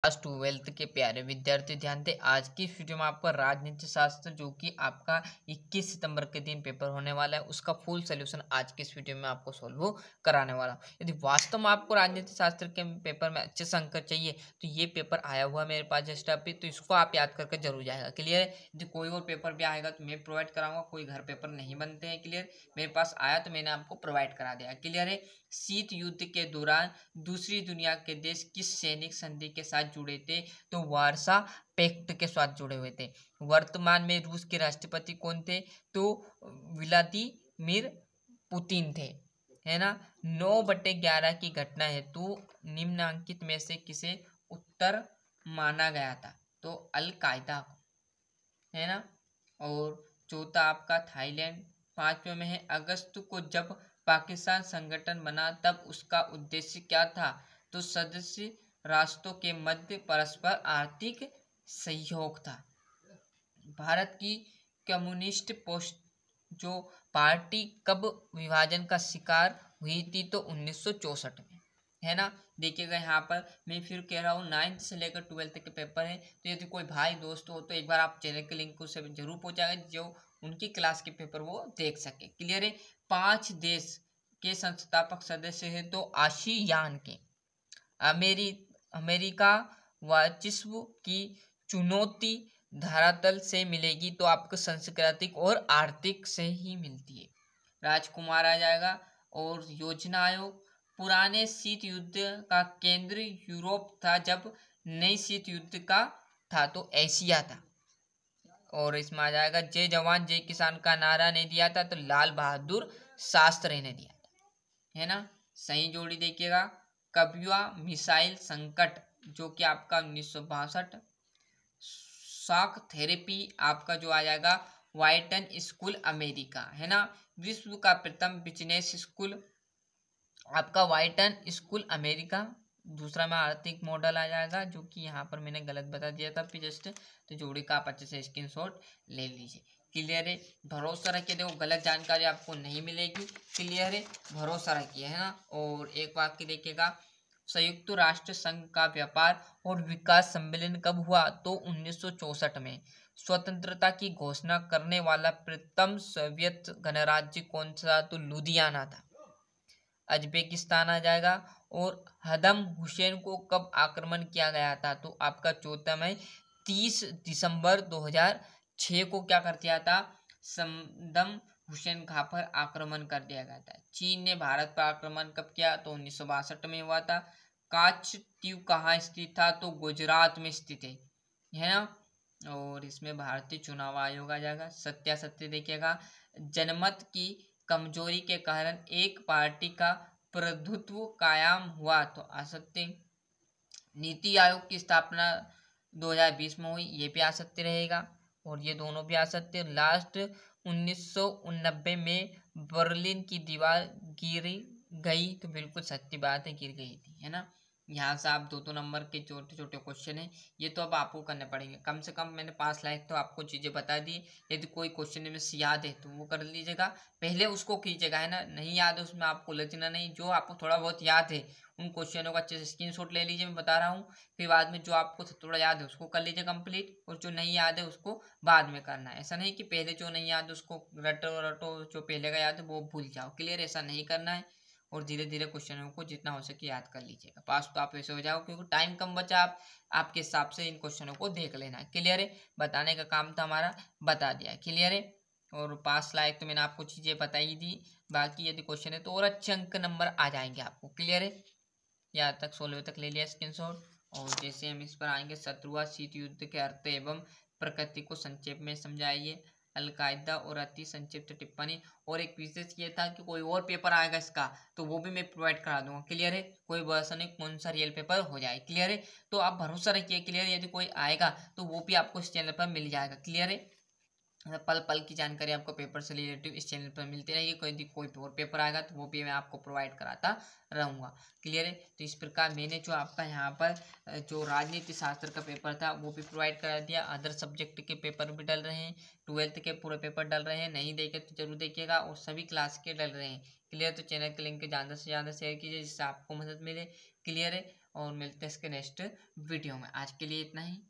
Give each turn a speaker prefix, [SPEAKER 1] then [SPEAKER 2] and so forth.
[SPEAKER 1] Class 12th के प्यारे विद्यार्थी ध्यान दें। आज की इस वीडियो में आपका राजनीति शास्त्र जो कि आपका 21 सितंबर के दिन पेपर होने वाला है उसका फुल सोल्यूशन आज की इस वीडियो में आपको सोल्व कराने वाला हूँ। यदि वास्तव में आपको राजनीति शास्त्र के पेपर में अच्छे अंक चाहिए तो ये पेपर आया हुआ मेरे पास जस्ट अभी, तो इसको आप याद करके जरूर जाएगा। क्लियर है। यदि कोई और पेपर भी आएगा तो मैं प्रोवाइड कराऊंगा, कोई घर पेपर नहीं बनते हैं। क्लियर। मेरे पास आया तो मैंने आपको प्रोवाइड करा दिया। क्लियर है। शीत युद्ध के दौरान दूसरी दुनिया के देश किस सैनिक संधि के साथ जुड़े थे? तो वारसा पैक्ट के साथ जुड़े हुए थे। वर्तमान में रूस के राष्ट्रपति कौन थे? तो व्लादिमीर पुतिन थे, है ना। 9/11 की घटना हेतु निम्नांकित में से किसे उत्तर माना गया था? तो अल कायदा को, है ना। और चौथा आपका थाईलैंड। पांचवें में है अगस्त को जब पाकिस्तान संगठन बना तब उसका उद्देश्य क्या था? तो सदस्य राष्ट्रों के मध्य परस्पर आर्थिक सहयोग था। भारत की कम्युनिस्ट पोस्ट जो पार्टी कब विभाजन का शिकार हुई थी? तो 1964 में, है ना। देखिएगा यहाँ पर मैं फिर कह रहा हूँ 9th से लेकर 12th के पेपर है, तो यदि कोई भाई दोस्त हो तो एक बार आप चैनल के लिंक से जरूर पहुँचाएगा जो उनकी क्लास के पेपर वो देख सके। क्लियर है। 5 देश के संस्थापक सदस्य है तो आसियान के। अमेरिका वर्चस्व की चुनौती धरातल से मिलेगी तो आपको सांस्कृतिक और आर्थिक से ही मिलती है। राजकुमार आ जाएगा। और योजना आयोग। पुराने शीत युद्ध का केंद्र यूरोप था जब नई शीत युद्ध का था तो एशिया था। और इसमें आ जाएगा जय जवान जय किसान का नारा ने दिया था तो लाल बहादुर शास्त्री ने दिया था, है ना। सही जोड़ी देखिएगा। कब्युआ मिसाइल संकट जो कि आपका 1962। शॉक थेरेपी आपका जो आ जाएगा वाइटन स्कूल अमेरिका, है ना। विश्व का प्रथम बिजनेस स्कूल आपका वाइटन स्कूल अमेरिका। दूसरा में आर्थिक मॉडल आ जाएगा जो कि यहाँ पर मैंने गलत बता दिया था जस्ट, तो जोड़ी का आप अच्छे से स्क्रीनशॉट ले लीजिए। क्लियर है। भरोसा रखिए, देखो गलत जानकारी आपको नहीं मिलेगी। क्लियर है। भरोसा रखिए, है ना। और एक बात की देखिएगा, संयुक्त राष्ट्र संघ का व्यापार और विकास सम्मेलन कब हुआ? तो 1964 में। स्वतंत्रता की घोषणा करने वाला प्रथम सोवियत गणराज्य कौन सा? तो लुधियाना था। अजबेकिस्तान आ जाएगा। और हदम हुसैन को कब आक्रमण किया गया था? तो आपका चौथा में 30 दिसंबर 2006 को क्या कर दिया था? सद्दाम हुसैन खां पर आक्रमण कर दिया गया था। चीन ने भारत पर आक्रमण कब किया? तो 1962 में हुआ था। काचदीव कहाँ स्थित था? तो गुजरात में स्थित है ना। और इसमें भारतीय चुनाव आयोग आ जाएगा। सत्यासत्य देखिएगा, जनमत की कमजोरी के कारण एक पार्टी का प्रभुत्व कायम हुआ तो असत्य। नीति आयोग की स्थापना 2020 में हुई, ये भी असत्य रहेगा। और ये दोनों भी असत्य। लास्ट 1989 में बर्लिन की दीवार गिर गई तो बिल्कुल सत्य बात है, गिर गई थी, है ना। यहाँ से आप 2-2 नंबर के छोटे छोटे क्वेश्चन है, ये तो अब आपको करने पड़ेंगे। कम से कम मैंने 5 लाख तो आपको चीज़ें बता दी। यदि कोई क्वेश्चन में से याद है तो वो कर लीजिएगा, पहले उसको कीजिएगा, है ना। नहीं याद है उसमें आपको उलझना नहीं। जो आपको थोड़ा बहुत याद है उन क्वेश्चनों का अच्छे से स्क्रीनशॉट ले लीजिए, मैं बता रहा हूँ। फिर बाद में जो आपको थोड़ा याद है उसको कर लीजिए कंप्लीट, और जो नहीं याद है उसको बाद में करना है। ऐसा नहीं कि पहले जो नहीं याद है उसको रटो रटो, जो पहले का याद है वो भूल जाओ। क्लियर। ऐसा नहीं करना है। और धीरे धीरे क्वेश्चनों को जितना हो सके याद कर लीजिएगा। पास तो आप वैसे हो जाओ क्योंकि टाइम कम बचा, आप आपके हिसाब से इन क्वेश्चनों को देख लेना है। क्लियर है। बताने का काम था हमारा, बता दिया। क्लियर है। और पास लायक तो मैंने आपको चीज़ें बताई दी। बाकी यदि क्वेश्चन है तो और अच्छे अंक नंबर आ जाएंगे आपको। क्लियर है। यहाँ तक 16 तक ले लिया स्क्रीनशॉट। और जैसे हम इस पर आएंगे, शत्रुआ शीत युद्ध के अर्थ एवं प्रकृति को संक्षेप में समझाइए। अलकायदा और अति संक्षिप्त टिप्पणी। और एक विशेष ये था कि कोई और पेपर आएगा इसका तो वो भी मैं प्रोवाइड करा दूंगा। क्लियर है। कोई भरोसा नहीं कौन सा रियल पेपर हो जाए। क्लियर है। तो आप भरोसा रखिए। क्लियर है। यदि कोई आएगा तो वो भी आपको इस चैनल पर मिल जाएगा। क्लियर है। पल पल की जानकारी आपको पेपर से रिलेटिव इस चैनल पर मिलती रहेगी। कोई और पेपर आएगा तो वो भी मैं आपको प्रोवाइड कराता रहूँगा। क्लियर है। तो इस प्रकार मैंने जो आपका यहाँ पर जो राजनीति शास्त्र का पेपर था वो भी प्रोवाइड करा दिया। अदर सब्जेक्ट के पेपर भी डल रहे हैं, 12th के पूरे पेपर डल रहे हैं। नहीं देखे तो जरूर देखिएगा। और सभी क्लास के डल रहे हैं। क्लियर। तो चैनल के लिंक ज़्यादा से ज़्यादा शेयर कीजिए जिससे आपको मदद मिले। क्लियर है। और मिलते हैं इसके नेक्स्ट वीडियो में। आज के लिए इतना ही।